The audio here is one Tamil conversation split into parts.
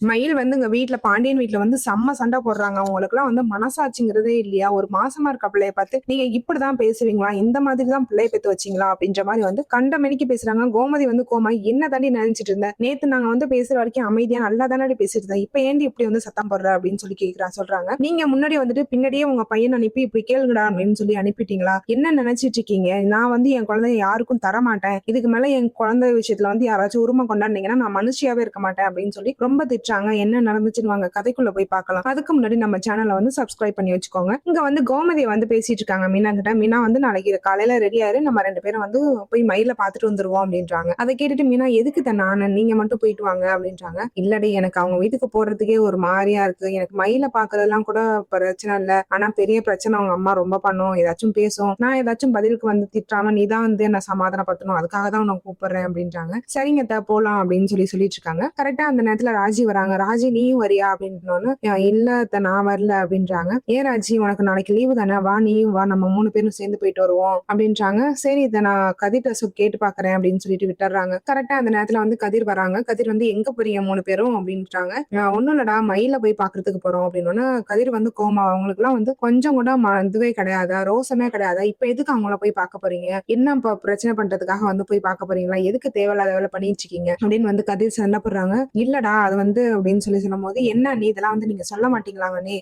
மயில் வந்து எங்க வீட்ல பாண்டியன் வீட்ல வந்து செம்ம சண்டை போடுறாங்க. அவங்களுக்குலாம் வந்து மனசாட்சிங்கிறதே இல்லையா? ஒரு மாசமா இருக்க பிள்ளைய பார்த்து, "நீங்க இப்படிதான் பேசுவீங்களா? இந்த மாதிரி தான் பிள்ளைய பெத்து வச்சீங்களா?" அப்படின்ற மாரி வந்து கண்டமேனிக்கு பேசுறாங்க. கோமதி வந்து கோமா, "என்ன தாண்டி நெனச்சிட்டு இருந்த? நேத்து நாங்க வந்து பேசுற வரைக்கும் அமைதியா நல்லா தானடி பேசிட்டு இருந்தோம். இப்ப ஏன்டி இப்படி வந்து சத்தம் போடுற?" அப்படின்னு சொல்லி சொல்றாங்க. "நீங்க முன்னாடி வந்துட்டு பின்னாடியே உங்க பையன அனுப்பி இப்படி கேளுங்கடா அப்படின்னு சொல்லி அனுப்பிட்டீங்களா? என்ன நெனச்சிட்டு இருக்கீங்க? நான் வந்து என் குழந்தைய யாருக்கும் தரமாட்டேன். இதுக்கு மேல என் குழந்தை விஷயத்துல வந்து யாராச்சும் உரிமை கொண்டாடுனீங்கன்னா, நான் மனுஷியாவே இருக்க மாட்டேன்" அப்படின்னு சொல்லி ரொம்ப திட்டுறாங்க. என்ன நடந்துச்சுன்னு வாங்க கதைக்குள்ள போய் பார்க்கலாம். அதுக்கு முன்னாடி நம்ம சேனலை வந்து சப்ஸ்கிரைப் பண்ணி வச்சுக்கோங்க. இங்க வந்து கோமதி வந்து பேசிட்டு இருக்காங்க மீனா கிட்ட. மீனா வந்து நாளைக்கு காலையில ரெடி ஆயிரு, நம்ம 2 பேரும் வந்து போய் மயில பார்த்துட்டு வந்துருவோம் அப்படின்றாங்க. அதை கேட்டுட்டு மீனா, எதுக்கு நானு நீங்க மட்டும் போயிட்டு வாங்க அப்படின்றாங்க. இல்லடி, எனக்கு அவங்க வீட்டுக்கு போறதுக்கே ஒரு மாதிரியா இருக்கு. எனக்கு மயில பாக்குறதெல்லாம் கூட பிரச்சனை இல்ல. ஆனா பெரிய பிரச்சனை அவங்க அம்மா ரொம்ப பண்ணும், ஏதாச்சும் பேசும். நான் ஏதாச்சும் பதிலுக்கு வந்து திட்டாம நீ தான் வந்து என்ன சமாதானப்படுத்தணும், அதுக்காக தான் உன்னை கூப்பிடுறேன் அப்படின்றாங்க. சரிங்க அத்தை, போலாம் அப்படின்னு சொல்லிட்டு இருக்காங்க. கரெக்டா அந்த நேரத்துல ராஜி வராங்க. ராஜி, நீயும் வரியா அப்படின்னோன்னு, இல்ல அத்தை நான் வரல அப்படின்றாங்க. ஏன் ராஜி, உனக்கு நாளைக்கு லீவு தானே, வா நீயும் வா, நம்ம 3 பேரும் சேர்ந்து போயிட்டு வருவோம் அப்படின்றாங்க. சரி இதை நான் கதிர்ட்ட கேட்டு பாக்குறேன் அப்படின்னு சொல்லிட்டு விட்டுறாங்க. கரெக்டா அந்த நேரத்துல வந்து கதிர் வராங்க. கதிர் வந்து, எங்க போறீங்க 3 பேரும் அப்படின்றாங்க. ஒண்ணும் இல்லடா, மயில போய் பாக்குறதுக்கு போறோம் அப்படின்னு. கதிர் வந்து கோமா, அவங்களுக்கு எல்லாம் வந்து கொஞ்சம் கூட இதுவே கிடையாதா, ரோசமே கிடையாதா, இப்ப எதுக்கு அவங்கள போய் பார்க்க போறீங்க, என்ன இப்ப பிரச்சனை பண்றதுக்காக வந்து போய் பார்க்க போறீங்களா, எதுக்கு தேவையில்லாத வேலை பண்ணிட்டு இருக்கீங்க அப்படின்னு வந்து கதிர் சண்டை போடுறாங்க. இல்லடா அது வந்து அப்படின்னு சொல்லும் போது, என்ன நீ இதெல்லாம் வந்து நீங்க சொல்ல மாட்டீங்களாங்க நீ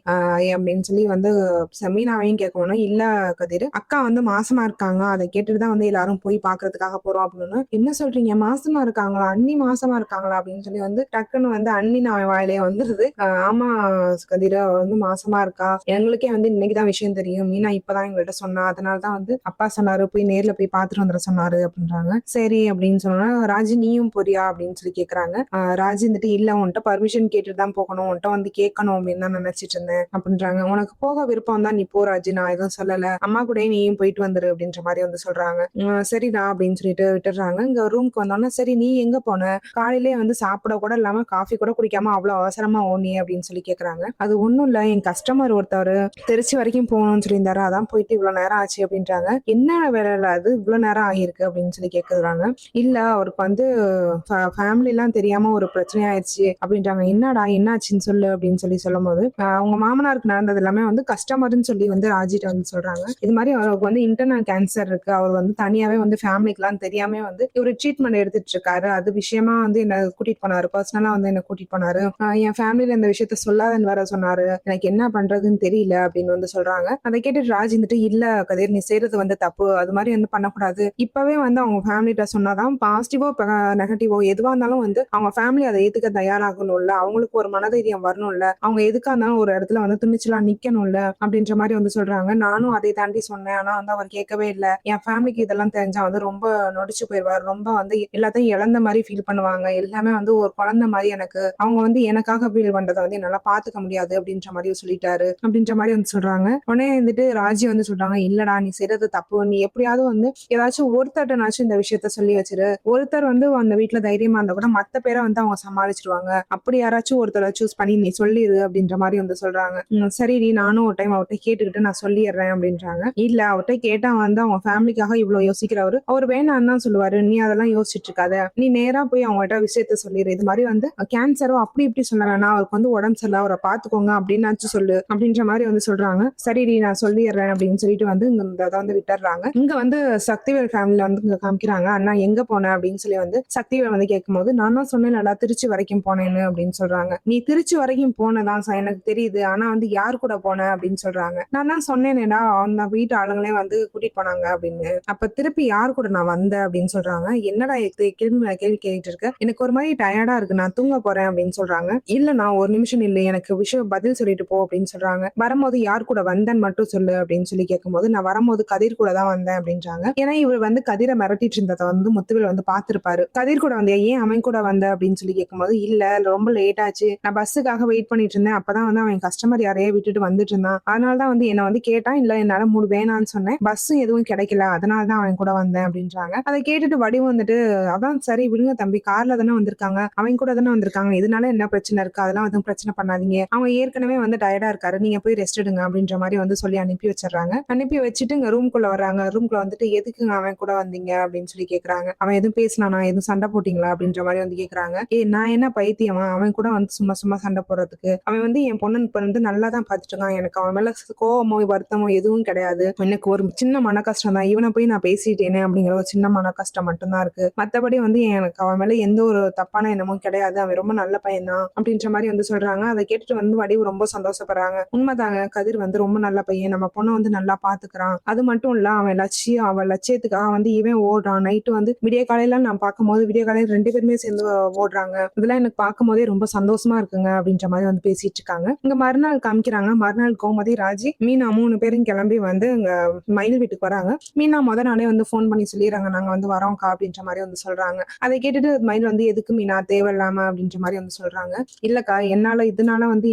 அப்படின்னு சொல்லி வந்து மீனாவையும் கேட்கணும். இல்ல கதிர், அக்கா வந்து மாசமா இருக்காங்க, அதை கேட்டுட்டு தான் வந்து எல்லாரும் போய் பாக்குறதுக்காக போறோம் அப்படின்னு. என்ன சொல்றீங்க, மாசமா இருக்காங்களா, அண்ணி மாசமா இருக்காங்களா அப்படின்னு சொல்லி வந்து டக்குன்னு வந்து அண்ணி நான் வாயிலே வந்துருது. ஆமா கதிர, அவ வந்து மாசமா இருக்கா, எங்களுக்கே வந்து இன்னைக்குதான் விஷயம் தெரியும், மீனா இப்பதான் எங்கள்கிட்ட சொன்னா, அதனாலதான் வந்து அப்பா சொன்னாரு போய் நேர்ல போய் பாத்துட்டு வந்துட சொன்னாரு அப்படின்றாங்க. சரி அப்படின்னு சொன்னா, ராஜி நீயும் போறியா அப்படின்னு சொல்லி கேக்குறாங்க. ராஜி வந்துட்டு, இல்ல உன்கிட்ட பர்மிஷன் கேட்டுட்டு தான் போகணும், உன்கிட்ட வந்து கேட்கணும் அப்படின்னு தான் நினைச்சிட்டு இருந்தேன் அப்படின்றாங்க. உனக்கு போக விருப்பம் தான் நீ போ ராஜி, நான் எதுவும் சொல்லல, அம்மா கூட நீயும் போயிட்டு வந்துரு அப்படின்ற மாதிரி வந்து சொல்றாங்க. சரிடா அப்படின்னு சொல்லிட்டு விட்டுறாங்க. இங்க ரூம்க்கு வந்தோன்னா, சரி நீ எங்க போன, காலையிலேயே வந்து சாப்பிட கூட இல்லாம காஃபி கூட குடிக்காம அவ்வளவு அவசரமா ஓடனி அப்படின்னு சொல்லி கேக்குறாங்க. அது ஒண்ணும் இல்ல, என் கஸ்டமர் ஒருத்தர் திருச்சி வரைக்கும் போகணும்னு சொல்லியிருந்தாரு, அதான் போயிட்டு இவ்வளவு நேரம் ஆச்சு அப்படின்றாங்க. என்ன வேலை இல்ல அது இவ்வளவு நேரம் ஆகிருக்கு அப்படின்னு சொல்லி கேக்குறாங்க. இல்ல அவருக்கு வந்து ஃபேமிலி எல்லாம் தெரியாம ஒரு பிரச்சனை ஆயிடுச்சு அப்படின்றாங்க. என்னடா என்னாச்சுன்னு சொல்லு அப்படின்னு சொல்லும்போது, அவங்க மாமனாருக்கு நடந்தது எல்லாமே வந்து கஸ்டமர்னு சொல்லி வந்து ராஜிட்ட வந்து சொல்றாங்க. இது மாதிரி அவருக்கு வந்து இன்டர்னல் கேன்சர் இருக்கு, அவர் வந்து தனியாவே வந்து ஃபேமிலிக்கு எல்லாம் தெரியாம வந்து இவரு ட்ரீட்மெண்ட் எடுத்துட்டு இருக்காரு, அது விஷயமா வந்து என்ன கூட்டிட்டு போனாரு, பர்சனலா வந்து என்ன கூட்டிட்டு போனாரு, என் ஃபேமிலில இந்த விஷயத்த சொல்லாதன்னு வேற சொன்னாரு, எனக்கு என்ன பண்றதுன்னு தெரியல அப்படின்னு வந்து சொல்றாங்க. அதை கேட்டுட்டு ராஜ் வந்துட்டு, இல்ல கதிர் நீ செய்யறது வந்து தப்பு, அது மாதிரி வந்து பண்ணக்கூடாது, இப்பவே வந்து அவங்க ஃபேமிலிட்ட சொன்னாதான் பாசிட்டிவோ நெகட்டிவோ எதுவா இருந்தாலும் வந்து அவங்க ஃபேமிலி அதை ஏத்துக்க தயாராகணும்ல, அவங்களுக்கு ஒரு மனதைரியம் வரணும்ல, அவங்க எதுக்கா இருந்தாலும் ஒரு இடத்துல வந்து துணிச்சலா நிக்கணும்ல அப்படின்ற மாதிரி வந்து சொல்றாங்க. நானும் அதை தாண்டி சொன்னேன், ஆனா வந்து அவர் கேட்கவே இல்லை, என் ஃபேமிலிக்கு இதெல்லாம் தெரிஞ்சா வந்து ரொம்ப நொடிச்சு போயிடுவார், ரொம்ப வந்து எல்லாத்தையும் இழந்த மாதிரி ஃபீல் பண்ணுவாங்க, எல்லாமே வந்து ஒரு குழந்தை மாதிரி எனக்கு, அவங்க வந்து எனக்காக ஃபீல் பண்றதை வந்து என்னால பாத்துக்க முடியாது அப்படின்ற மாதிரி சொல்லிட்டாரு அப்படின்ற மாதிரி வந்து சொல்றாங்க. உடனே வந்துட்டு ராஜி வந்து சொல்றாங்க, இல்லடா நீ செய்யறது தப்பு, நீ எப்படியாவது வந்து ஏதாச்சும் ஒருத்தர்ட்டனாச்சும் இந்த விஷயத்த சொல்லி வச்சிரு, ஒருத்தர் வந்து அந்த வீட்டுல தைரியமா இருந்தா கூட மத்த பேரை வந்து அவங்க சமாளிச்சிருவாங்க, அப்படி யாராச்சும் ஒருத்தரை சூஸ் பண்ணி நீ சொல்லிடு அப்படின்ற மாதிரி வந்து சொல்றாங்க. சரிடி, நானும் ஒரு டைம் அவர்கிட்ட கேட்டுக்கிட்டு நான் சொல்லிடுறேன் அப்படின்றாங்க. இல்ல அவர்கிட்ட கேட்டா வந்து அவங்க ஃபேமிலிக்காக இவ்வளவு யோசிக்கிறவரு, அவர் வேணான்னு தான் சொல்லுவாரு, நீ அதெல்லாம் யோசிச்சுட்டு இருக்காத, நீ நேரா போய் அவங்ககிட்ட விஷயத்த சொல்லிடு, இது மாதிரி வந்து கேன்சரோ அப்படி இப்படி சொல்ல வேணாம், அவருக்கு வந்து உடம்பு சரியில்லை, அவரை பாத்துக்கோங்க அப்படின்னாச்சும் சொல்லு அப்படின்ற மாதிரி வந்து சொல்றாங்க. சரிடி நான் சொல்லிடுறேன் அப்படின்னு சொல்லிட்டு வந்து இதை வந்து விட்டுறாங்க. இங்க வந்து சக்திவேல் ஃபேமிலில வந்து இங்க காமிக்கிறாங்க. அண்ணா எங்க போன அப்படின்னு சொல்லி வந்து சக்திவேல் வந்து கேட்கும்போது, நான் தான் சொன்னேன்டா திருச்சி வரைக்கும் போனேன்னு அப்படின்னு சொல்றாங்க. நீ திருச்சி வரைக்கும் போனதான் எனக்கு தெரியுது, ஆனா வந்து யார் கூட போன அப்படின்னு சொல்றாங்க. நான் தான் சொன்னேனேடா அந்த வீட்டு ஆளுங்களே வந்து கூட்டிட்டு போனாங்க அப்படின்னு, அப்ப திருப்பி யார் கூட நான் வந்தேன் அப்படின்னு சொல்றாங்க. என்னடா கேள்வி கேட்டுட்டு இருக்க, எனக்கு ஒரு மாதிரி டயர்டா இருக்கு, நான் தூங்க போறேன் அப்படின்னு சொல்றாங்க. இல்ல நான் ஒரு நிமிஷம் இல்லை, எனக்கு விஷயம் பதில் சொல்லிட்டு போ அப்படின்னு சொல்றாங்க. வரும்போது யார் கூட வந்தேன்னு மட்டும் சொல்லு அப்படின்னு சொல்லி கேட்கும்போது, நான் வரும்போது கதிர் கூட தான் வந்தேன் அப்படின்றாங்க. ஏன்னா இவர் வந்து கதிரை மிரட்டிட்டு இருந்ததை வந்து முத்துவேல் வந்து பாத்துருப்பாரு. கதிர் கூட வந்தியா, ஏன் அவன் கூட வந்த அப்படின்னு சொல்லி கேட்கும்போது, இல்ல ரொம்ப லேட் ஆச்சு, நான் பஸ்ஸுக்காக வெயிட் பண்ணிட்டு இருந்தேன், அப்பதான் வந்து அவன் கஸ்டமர் யாரையே விட்டுட்டு வந்துட்டு இருந்தான், அதனாலதான் வந்து என்ன வந்து கேட்டான், இல்ல என்னால வேணான்னு சொன்னேன், பஸ்ஸும் எதுவும் கிடைக்கல, அதனாலதான் அவன் கூட வந்தேன் அப்படின்றாங்க. அதை கேட்டுட்டு வடிவு வந்துட்டு, அதான் சரி விடுங்க தம்பி, கார்ல தானே வந்திருக்காங்க, அவன் கூட தானே வந்திருக்காங்க, இதனால என்ன பிரச்சனை இருக்கு, அதெல்லாம் எதுவும் பிரச்சனை பண்ணாதீங்க, அவன் ஏற்கனவே வந்து டயர்டா இருக்காரு, நீங்க போய் ரெஸ்ட் எடுங்க அப்படின்ற மாதிரி வந்து சொல்லி அனுப்பி வச்சிடறாங்க. அனுப்பி வச்சுட்டு இங்க ரூம்குள்ள வர்றாங்க. ரூம்குள்ள வந்துட்டு, எதுக்குங்க அவன் கூட வந்தீங்க அப்படின்னு சொல்லி கேக்குறாங்க. அவன் எதுவும் பேசினானா, எதுவும் சண்டை போட்டீங்களா அப்படின்ற மாதிரி வந்து கேக்குறாங்க. நான் என்ன பைத்தியமா, அவன் கூட வந்து சும்மா சும்மா சண்டை போடுறதுக்கு. அவன் வந்து என் பொண்ணு இப்ப வந்து நல்லா தான் பாத்துட்டு இருக்கான். எனக்கு அவன் மேல கோவமோ வருத்தமோ எதுவும் கிடையாது. எனக்கு ஒரு சின்ன மன கஷ்டம் தான். இவனை போய் நான் பேசிட்டேனே அப்படிங்கிற ஒரு சின்ன மன கஷ்டம் மட்டும்தான் இருக்கு. மத்தபடி வந்து எனக்கு அவன் மேல எந்த ஒரு தப்பான எண்ணமும் கிடையாது. அவன் ரொம்ப நல்ல பையன் தான் அப்படின்ற மாதிரி வந்து சொல்றாங்க. அதை கேட்டுட்டு வந்து வடிவு ரொம்ப சந்தோஷப்படுறாங்க. உண்மைதாங்க, கதிர் வந்து ரொம்ப நல்ல பையன், நம்ம பொண்ணை வந்து நல்லா பாத்துக்கிறான். அது மட்டும் இல்ல, அவன் லட்சியத்துக்காக வந்து இவன் ஓடுறான். நைட்டு வந்து விடிய காலையில நான் பார்க்கும்போது விடிய காலையில 2 பேருமே சேர்ந்து ஓடுறாங்க. இதெல்லாம் எனக்கு பார்க்கும்போதே ரொம்ப சந்தோஷமா இருக்குங்க அப்படின்ற மாதிரி வந்து பேசிட்டு இருக்காங்க. இங்க மறுநாள் காமிக்கிறாங்க. மறுநாள் கோமதி, ராஜி, மீனா 3 பேரும் கிளம்பி வந்து இங்க மயில் வீட்டுக்கு வராங்க. மீனா நாளே வந்து ஃபோன் பண்ணி சொல்லிடுறாங்க, நாங்க வந்து வரோம்க்கா அப்படின்ற மாதிரி வந்து சொல்றாங்க. அதை கேட்டுட்டு மயில் வந்து எதுக்கு மீனா தேவையில்லாம அப்படின்ற மாதிரி வந்து சொல்றாங்க. இல்லக்கா, இதனால வந்து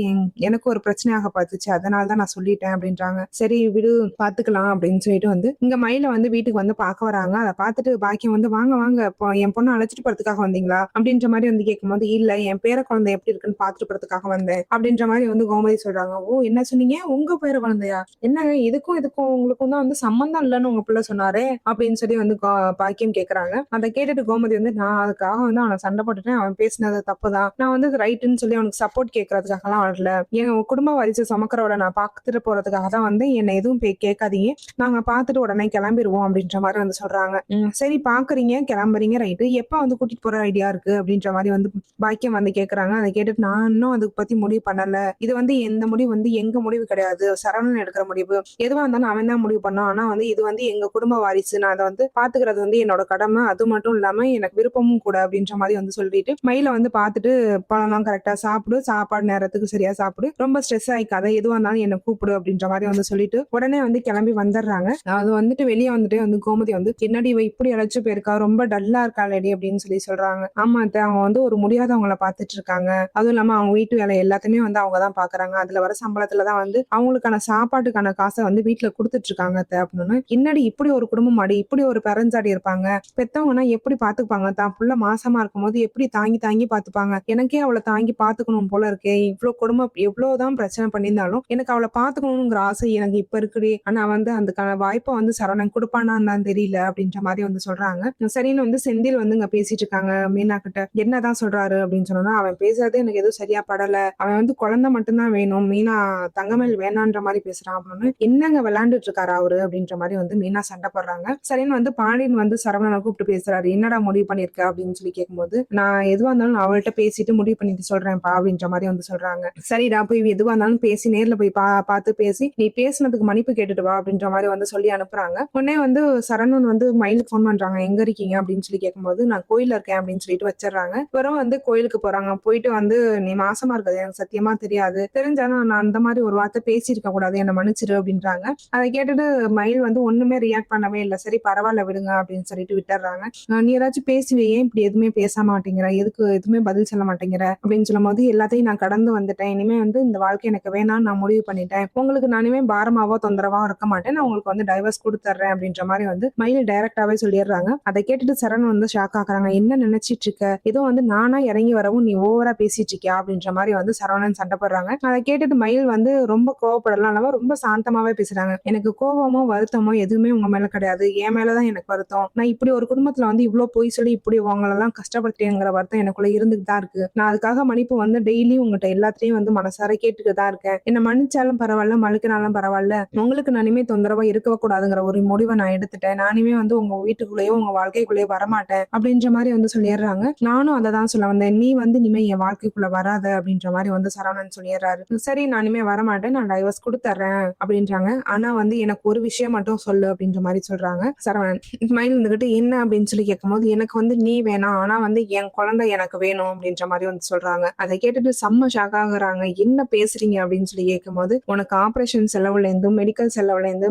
எனக்கு ஒரு பிரச்சனையாக பார்த்துச்சு, அதனால தான் நான் சொல்லிட்டேன் அப்படின்றாங்க. சரி விடு, பாத்துக்கலாம் அப்படின்னு சொல்லிட்டு வந்து இங்க மயில வந்து வீட்டுக்கு வந்து பார்க்க வராங்க. அதை பார்த்துட்டு பாக்கியம் வந்து வாங்க வாங்க, இப்போ என் பொண்ணை அழைச்சிட்டு போறதுக்காக வந்தீங்களா அப்படின்ற மாதிரி வந்து கேட்கும்போது, இல்ல என் பேர குழந்தை எப்படி இருக்குன்னு பாத்துட்டு போறதுக்காக வந்தேன் அப்படின்ற மாதிரி வந்து கோமதி சொல்றாங்க. ஓ, என்ன சொன்னீங்க, உங்க பேர குழந்தையா? என்னங்க, இதுக்கும் உங்களுக்கும் தான் வந்து சம்பந்தம் இல்லைன்னு உங்க பிள்ளை சொன்னாரே அப்படின்னு சொல்லி வந்து பாக்கியம் கேக்குறாங்க. அதை கேட்டுட்டு கோமதி வந்து, நான் அதுக்காக வந்து அவனை சண்டை போட்டுட்டேன், அவன் பேசினது தப்புதான், நான் வந்து ரைட்டுன்னு சொல்லி அவனுக்கு சப்போர்ட் கேட்கறதுக்காக எல்லாம் வரல, என் குடும்ப வாரிசு சுமக்கிறவளை நான் பார்த்துட்டு போறதுக்காக தான் வந்து என்னை எதுவும் கேட்காதீங்க, நாங்க பார்த்துட்டு உடனே கிளம்பிடுவோம் அப்படின்ற மாதிரி வந்து சொல்றாங்க. சரி பாக்குறீங்க, கிளம்புறீங்க, ரைட்டு, எப்ப வந்து கூட்டிட்டு போற ஐடியா இருக்கு அப்படின்ற மாதிரி வந்து பாக்கியம் வந்து கேக்குறாங்க. அதை கேட்டுட்டு, நான் இன்னும் அதை பத்தி முடிவு பண்ணல, இது வந்து எந்த முடிவு வந்து எங்க முடிவு கிடையாது, சரவணன் எடுக்கிற முடிவு, எதுவா இருந்தாலும் அவன் தான் முடிவு பண்ணான், ஆனா வந்து இது வந்து எங்க குடும்ப வாரிசு, நான் அதை வந்து பாத்துக்கிறது வந்து என்னோட கடமை, அது மட்டும் இல்லாம எனக்கு விருப்பமும் கூட அப்படின்ற மாதிரி வந்து சொல்லிட்டு மயில வந்து பாத்துட்டு, பழம்லாம் கரெக்டா சாப்பிடு, சாப்பாடு நேரத்துக்கு சரியா சாப்பிடு, ரொம்ப ஸ்ட்ரெஸ் ஆயிக்காத, எதுவா இருந்தாலும் என்ன கூப்பிடு அப்படின்ற மாதிரி வந்து சொல்லிட்டு உடனே வந்து கிளம்பி வந்துடுறாங்க. அது வந்துட்டு வெளியே வந்துட்டு வந்து கோமதி வந்து, என்னடி இவ இப்படி அழைச்சு போயிருக்கா, ரொம்ப டல்லா இருக்காளடி அப்படின்னு சொல்லி சொல்றாங்க. ஆமா அத்தை, அவங்க வந்து ஒரு முடியாதவங்களை பாத்துட்டு இருக்காங்க, அதுவும் இல்லாம அவங்க வீட்டு வேலை எல்லாத்தையுமே வந்து அவங்க தான் பாக்குறாங்க, அதுல வர சம்பளத்துலதான் வந்து அவங்களுக்கான சாப்பாட்டுக்கான காசை வந்து வீட்டுல கொடுத்துட்டு இருக்காங்க அத்தை அப்படின்னு. என்னடி இப்படி ஒரு குடும்பம் ஆடி, இப்படி ஒரு பெரஞ்சாடி இருப்பாங்க, பெத்தவங்கன்னா எப்படி பாத்துப்பாங்க, தான் புள்ள மாசமா இருக்கும் போது எப்படி தாங்கி தாங்கி பாத்துப்பாங்க, எனக்கே அவளை தாங்கி பாத்துக்கணும் போல இருக்கே, இவ்வளவு குடும்பம் எவ்வளவுதான் பிரச்சனை பண்ணியிருந்தாலும் எனக்கு அவளை பாத்துக்கணுங்கிற ஆசை எனக்கு இப்ப இருக்குடி, ஆனா வந்து அதுக்கான வாய்ப்பை வந்து சரவணன் கொடுப்பானான்னு தான் தெரியல அப்படின்ற மாதிரி வந்து சொல்றாங்க. சரின்னு வந்து செந்தில் வந்து இங்க பேசிட்டு இருக்காங்க மீனா கிட்ட. என்னதான் சொல்றாரு அப்படின்னு சொன்னா, அவன் பேசுறதே எனக்கு எதுவும் சரியா படல, அவன் வந்து குழந்தை மட்டும்தான் வேணும், மீனா தங்கமேல் வேணான்ற மாதிரி பேசுறான் அப்படின்னு. என்னங்க விளையாண்டுட்டு இருக்காரு அவரு அப்படின்ற மாதிரி வந்து மீனா சண்டை போடுறாங்க. சரின்னு வந்து பாண்டியன் வந்து சரவணனை கூப்பிட்டு பேசுறாரு. என்னடா முடிவு பண்ணிருக்க அப்படின்னு சொல்லி கேட்கும்போது, நான் எதுவா இருந்தாலும் நான் அவள்கிட்ட பேசிட்டு முடிவு பண்ணிட்டு சொல்றேன்ப்பா அப்படின்ற மாதிரி வந்து சொல்றாங்க. சரிடா, போய் எதுவா இருந்தாலும் பேசி நேர்ல போய் பார்த்து பேசி நீ பேசினதுக்கு மன்னிப்பு கேட்டுட்டு வா அப்படின்ற மாதிரி வந்து சொல்லி அனுப்புறாங்க. உடனே வந்து சரவணன் வந்து மயிலுக்கு ஃபோன் பண்றாங்க, எங்க இருக்கீங்க அப்படின்னு சொல்லி கேட்கும்போது, நான் கோயில்ல இருக்கேன் அப்படின்னு சொல்லிட்டு வச்சிடறாங்க. இவரும் வந்து கோயிலுக்கு போறாங்க. போயிட்டு வந்து, நீ மாசமா இருக்கிறது எனக்கு சத்தியமா தெரியாது, தெரிஞ்சாலும் நான் அந்த மாதிரி ஒரு வார்த்தை பேசியிருக்க கூடாது, என்ன மன்னிச்சிரு அப்படின்றாங்க. அதை கேட்டுட்டு மயில் வந்து ஒண்ணுமே ரியாக்ட் பண்ணவே இல்லை. சரி பரவாயில்ல விடுங்க அப்படின்னு சொல்லிட்டு விட்டுறாங்க. நீ ஏதாச்சும் பேசுவே, ஏன் இப்படி எதுவுமே பேச மாட்டேங்கிற, எதுக்கு எதுவுமே பதில் சொல்ல மாட்டேங்கிற அப்படின்னு சொல்லும் போது, எல்லாத்தையும் நான் கடந்து வந்துட்டேன், இனிமே வந்து இந்த வாழ்க்கை எனக்கு வேணாம்னு நான் முடிவு பண்ணிட்டேன், உங்களுக்கு நான் இனிமே பாரமாவோ தொந்தரவாவோ இருக்க மாட்டேன், நான் உங்களுக்கு வந்து டைவர்ஸ் கொடுத்துட்றேன் அப்படின்ற மாதிரி வந்து மயில் டைரக்டாவே சொல்லிடுறாங்க. அதை கேட்டுட்டு சரண் வந்து ஷாக் ஆக்குறாங்க. என்ன நினைச்சிட்டு இருக்க, ஏதோ வந்து நானா இறங்கி வரவும் நீ ஓவரா பேசிட்டு இருக்கியா அப்படின்ற மாதிரி வந்து சரவணன் சண்டை போடுறாங்க. அதை கேட்டுட்டு மயில் வந்து ரொம்ப கோவப்படலாம் இல்லாம ரொம்ப சாந்தமாவே பேசுறாங்க. எனக்கு கோவமோ வருத்தமோ எதுவுமே உங்க மேல கிடையாது, என் மேலதான் எனக்கு வருத்தம், நான் இப்படி ஒரு குடும்பத்துல வந்து இவ்வளவு பொய் சொல்லி இப்படி உங்களெல்லாம் கஷ்டப்படுத்தேங்கிற வருத்தம் எனக்குள்ள இருந்துட்டு தான் இருக்கு, நான் அதுக்காக மன்னிப்பு வந்து டெய்லி உங்ககிட்ட எல்லாத்தையும் வந்து மனசார கேட்டுட்டு தான் இருக்கேன், என்ன மன்னிச்சாலும் பரவாயில்ல, மழுக்கினாலும் பரவாயில்ல, உங்களுக்கு நானுமே தொந்தரவா இருக்கவே கூடாதுங்கிற ஒரு முடிவை நான் எடுத்துட்டேன், நானுமே வந்து உங்க வீட்டுக்குள்ளேயோ உங்க வாழ்க்கைக்குள்ளேயோ வரமாட்டேன் அப்படின்ற மாதிரி வந்து சொல்லிடுறாங்க. நானும் அதை தான் சொல்ல வந்தேன், நீ வந்து இனிமே என் வாழ்க்கைக்குள்ள வராத அப்படின்ற மாதிரி வந்து சரவணன் சொல்லிடுறாரு. சரி நான் இனிமே வரமாட்டேன், நான் டைவர்ஸ் கொடுத்துறேன் அப்படின்றாங்க. ஆனா வந்து எனக்கு ஒரு விஷயம் மட்டும் சொல்லு அப்படின்ற மாதிரி சொல்றாங்க சரவணன். மயில் இருந்துகிட்டு, என்ன அப்படின்னு சொல்லி கேட்கும்போது, எனக்கு வந்து நீ வேணாம், ஆனா வந்து என் குழந்தை எனக்கு வேணும் அப்படின்ற மாதிரி வந்து சொல்றாங்க. அதை கேட்டுட்டு செம்ம ஷாக் ஆகுறாங்க. என்ன பேசுறீங்க அப்படின்னு சொல்லி கேட்கும்போது, உனக்கு ஆபரேஷன் செலவுல இருந்து, மெடிக்கல் செலவுல இருந்து,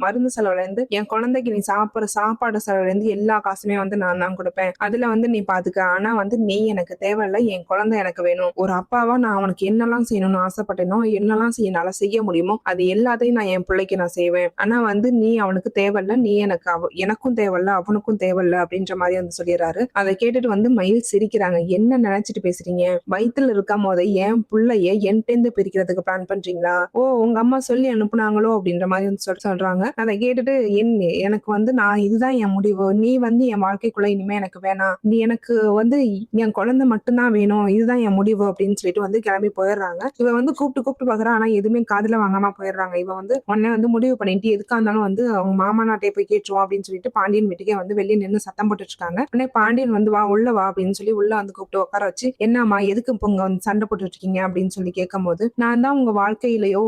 மருந்து செலவுல இருந்து, என் குழந்தைக்கு நீ சாப்பிடுற சாப்பாடு செலவுல இருந்து எல்லா காசுமே வந்து நான் தான் கொடுப்பேன், அதுல வந்து நீ பாத்துக்க, ஆனா வந்து நீ எனக்கு தேவையில்ல, என் குழந்தை எனக்கு வேணும், ஒரு அப்பாவா நான் அவனுக்கு என்னெல்லாம் செய்யணும்னு ஆசைப்பட்டேனோ, என்னெல்லாம் என்னால செய்ய முடியுமோ அது எல்லாத்தையும் நான் என் பிள்ளைக்கு நான் செய்வேன், ஆனா வந்து நீ அவனுக்கு தேவையில்ல, நீ எனக்கு எனக்கும் தேவையில்ல, அவனுக்கும் தேவையில்ல அப்படின்ற மாதிரி வந்து சொல்லிடுறாரு. அதை கேட்டுட்டு வந்து மயில் சிரிக்கிறாங்க. என்ன நினைச்சிட்டு பேசுறீங்க, வயித்துல இருக்கும் போதே என் பிள்ளைய என்கிட்ட பிரிக்கிறதுக்கு பிளான் பண்றீங்களா, ஓ உங்க அம்மா சொல்லி அனுப்புனாங்களோ அப்படின்ற மாதிரி வந்து சொல்றாங்க. அதை கேட்டுட்டு, எனக்கு வந்து நான் இதுதான் என் முடிவு, நீ வந்து என் வாழ்க்கைக்குள்ள இனிமே எனக்கு வேணாம், நீ எனக்கு வந்து என் குழந்தை மட்டும் மட்டும்தான் வேணும், இதுதான் என் முடிவு அப்படின்னு சொல்லிட்டு வந்து கிளம்பி போயிடுறாங்க. இவ வந்து கூப்பிட்டு கூப்பிட்டு பாக்குறா, ஆனா எதுவுமே காதுல வாங்காம போயிடுறாங்க. இவ வந்து உடனே வந்து முடிவு பண்ணிட்டு எதுக்கா இருந்தாலும் வந்து அவங்க மாமா நாட்டை போய் கேட்டுருவோம் அப்படின்னு சொல்லிட்டு பாண்டியன் வீட்டுக்கே வந்து வெளியே நின்று சத்தம் போட்டுட்டு இருக்காங்க. உடனே பாண்டியன் வந்து வா உள்ள வா அப்படின்னு சொல்லி உள்ள வந்து கூப்பிட்டு உட்கார வச்சு, என்னம்மா எதுக்கு இப்போ இங்க வந்து சண்டை போட்டுட்டு இருக்கீங்க அப்படின்னு சொல்லி கேட்கும்போது, நான் தான் உங்க வாழ்க்கையிலயோ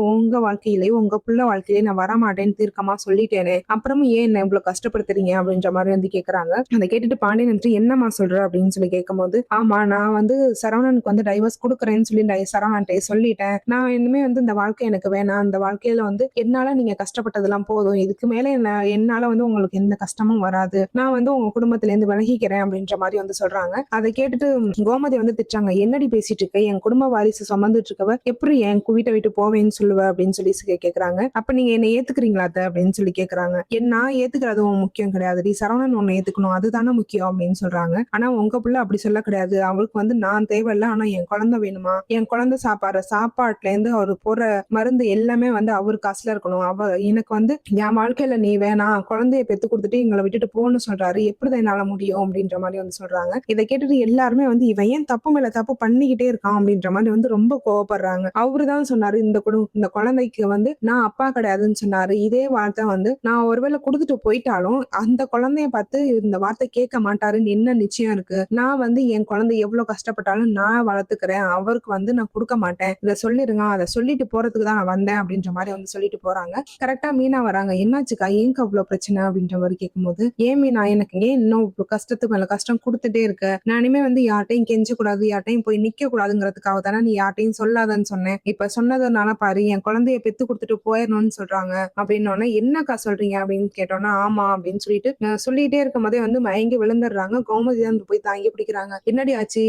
உங்க புள்ள வாழ்க்கையிலயோ நான் வரமாட்டேன்னு தீர்க்கமா சொல்லிட்டேனே, அப்புறமும் ஏன் என்ன இவ்வளவு கஷ்டப்படுத்துறீங்க அப்படின்ற மாதிரி வந்து கேக்குறாங்க. அதை கேட்டுட்டு பாண்டியன் வந்துட்டு என்னம்மா சொல்ற அப்படின்னு சொல்லி கேட்கும்போது, ஆமா நான் வந்து சரவணனுக்கு வந்து டைவர்ஸ் கொடுக்குறேன்னு சொல்லி சரவணன்ட்டே சொல்லிட்டேன். நான் இனிமே வந்து இந்த வாழ்க்கை எனக்கு வேணாம். அந்த வாழ்க்கையில வந்து என்னால நீங்க கஷ்டப்பட்டதெல்லாம் போதும். இதுக்கு மேல என்னால வந்து உங்களுக்கு எந்த கஷ்டமும் வராது. நான் வந்து உங்க குடும்பத்துல இருந்து விலகிக்கிறேன் அப்படின்ற மாதிரி வந்து சொல்றாங்க. அதை கேட்டுட்டு கோமதி வந்து திட்டுறாங்க. என்னடி பேசிட்டு இருக்க? என் குடும்ப வாரிசு சுமந்துட்டு இருக்கவ எப்படி என் வீட்டை விட்டு போவேன்னு சொல்லுவ அப்படின்னு சொல்லி கேக்குறாங்க. அப்ப நீங்க என்ன ஏத்துக்கிறீங்களா அத்தை அப்படின்னு சொல்லி கேக்குறாங்க. நான் ஏத்துக்கிறது முக்கியம் கிடையாதுடி, சரவணன் உன்னை ஏத்துக்கணும் அதுதானே முக்கியம் அப்படின்னு சொல்றாங்க. ஆனா உங்க பிள்ளை அப்படி சொல்ல கிடையாது. அவளுக்கு வந்து நான் தேவையில்ல, ஆனா என் குழந்தை வேணுமா, என் குழந்தை சாப்பாட்டுல இருந்து அவரு போற மருந்து எல்லாமே வந்து அவர் காசுல இருக்கணும். எனக்கு வந்து என் வாழ்க்கையில நீ வேணாம், குழந்தைய பெத்து கொடுத்துட்டு எங்களை விட்டுட்டு போன்னு சொல்றாரு, எப்படிதான் என்னால முடியும் அப்படின்ற மாதிரி வந்து சொல்றாங்க. இதை கேட்டுட்டு எல்லாருமே வந்து இவன் ஏன் தப்பு மேல தப்பு பண்ணிக்கிட்டே இருக்கான் அப்படின்ற மாதிரி வந்து ரொம்ப கோவப்படுறாங்க. அவருதான் சொன்னாரு இந்த குழந்தைக்கு வந்து நான் அப்பா கிடையாதுன்னு சொன்னாரு. இதே வார்த்தை வந்து நான் ஒருவேளை கொடுத்துட்டு போயிட்டாலும் அந்த குழந்தைய பார்த்து இந்த வார்த்தை கேட்க மாட்டாருன்னு என்ன நிச்சயம் இருக்கு? நான் வந்து என் குழந்தை எவ்வளவு கஷ்டப்பட்டாலும் நான் வளர்த்துக்கிறேன், அவருக்கு வந்து நான் கொடுக்க மாட்டேன், இதை சொல்லிருங்க, அதை சொல்லிட்டு போறதுக்கு தான் நான் வந்தேன் அப்படின்ற மாதிரி வந்து சொல்லிட்டு போறாங்க. கரெக்டா மீனா வராங்க. என்னாச்சுக்கா, ஏங்க அவ்வளவு பிரச்சனை அப்படின்ற மாதிரி கேட்கும்போது, ஏன் மீனா எனக்கு ஏன் இன்னும் கஷ்டத்துக்கு மேல கஷ்டம் கொடுத்துட்டே இருக்க? நான் இனிமே வந்து யார்ட்டையும் கெஞ்ச கூடாது, யார்ட்டையும் போய் நிக்க கூடாதுங்கிறதுக்காக தானே நீ யார்ட்டையும் சொல்லாதன்னு சொன்னேன். இப்ப சொன்னதுனால பாரு என் குழந்தைய பெத்து கொடுத்துட்டு போயிடணும்னு சொல்றாங்க அப்படின்னு. என்னக்கா சொல்றீங்க அப்படின்னு கேட்டோம்னா, ஆமா அப்படின்னு சொல்லிட்டு சொல்லிட்டே இருக்கும் போதே வந்து மயங்கி விழுந்துடுறாங்க. கோமதி தான் போய் தாங்கி பிடிக்கிறாங்க. என்னடி ஆச்சு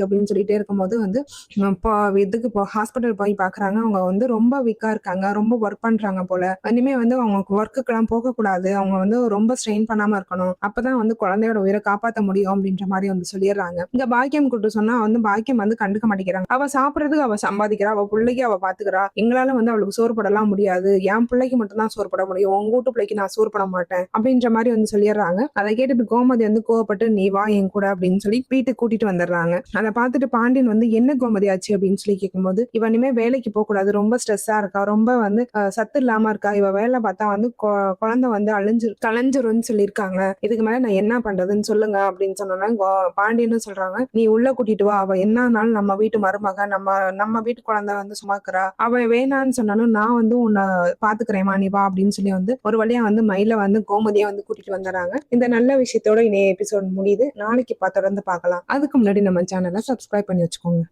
அப்படின்னு சொல்லிட்டே இருக்கும்போது வந்து இப்போ இதுக்கு ஹாஸ்பிட்டல் போய் பாக்குறாங்க. அவங்க வந்து ரொம்ப வீக்கா இருக்காங்க, ரொம்ப ஒர்க் பண்றாங்க போல. இனிமே வந்து அவங்க ஒர்க்குக்கெல்லாம் போக கூடாது, அவங்க வந்து ரொம்ப ஸ்ட்ரெயின் பண்ணாம இருக்கணும், அப்பதான் வந்து குழந்தையோட உயிரை காப்பாற்ற முடியும் அப்படின்ற மாதிரி வந்து சொல்லிடுறாங்க. இங்க பாக்கியம் கூட்டு சொன்னா வந்து பாக்கியம் வந்து கண்டுக்க மாட்டேங்கிறாங்க. அவ சாப்பிடறதுக்கு அவ சம்பாதிக்கிறா, அவ பிள்ளைக்கு அவ பாத்துக்கிறா, எங்களால வந்து அவளுக்கு சோறு போடலாம் முடியாது, என் பிள்ளைக்கு மட்டும் தான் சோறு போட முடியும், உங்க வீட்டு பிள்ளைக்கு நான் சோறு போட மாட்டேன் அப்படின்ற மாதிரி வந்து சொல்லிடுறாங்க. அதை கேட்டுட்டு கோமதி வந்து கோவப்பட்டு நீ வா என் கூட அப்படின்னு சொல்லி வீட்டுக்கு கூட்டிட்டு வந்துடுறாங்க. அதை பார்த்துட்டு பாண்டியன் வந்து என்ன கோமதி ஆச்சு அப்படின்னு சொல்லி கேட்கும்போது, இவ இனிமே வேலைக்கு போக கூடாது, ரொம்ப ஸ்ட்ரெஸ்ஸா இருக்கா, ரொம்ப வந்து சத்து இல்லாம இருக்கா, இவ வேலை பார்த்தா வந்து குழந்தை வந்து கலைஞ்சிரும்னு சொல்லியிருக்காங்க, இதுக்கு மேல நான் என்ன பண்றதுன்னு சொல்லுங்க அப்படின்னு சொன்னோன்னா பாண்டியனும் சொல்றாங்க, நீ உள்ள கூட்டிட்டு வா, அவ என்னன்னாலும் நம்ம வீட்டு மருமக, நம்ம வீட்டு குழந்தை வந்து சுமக்கிறா, அவ வேணான்னு சொன்னாலும் நான் வந்து உன்னை பாத்துக்கிறேமா நீ வா அப்படின்னு சொல்லி வந்து ஒரு வழியா வந்து மயில வந்து கோமதியை வந்து கூட்டிட்டு வந்துடுறாங்க. இந்த நல்ல விஷயத்தோட இணைய எபிசோட் முடியுது. நாளைக்கு தொடர்ந்து பார்க்கலாம். அதுக்கு முன்னாடி நம்ம சேனலை சப்ஸ்கிரைப் பண்ணி வச்சுக்கோங்க.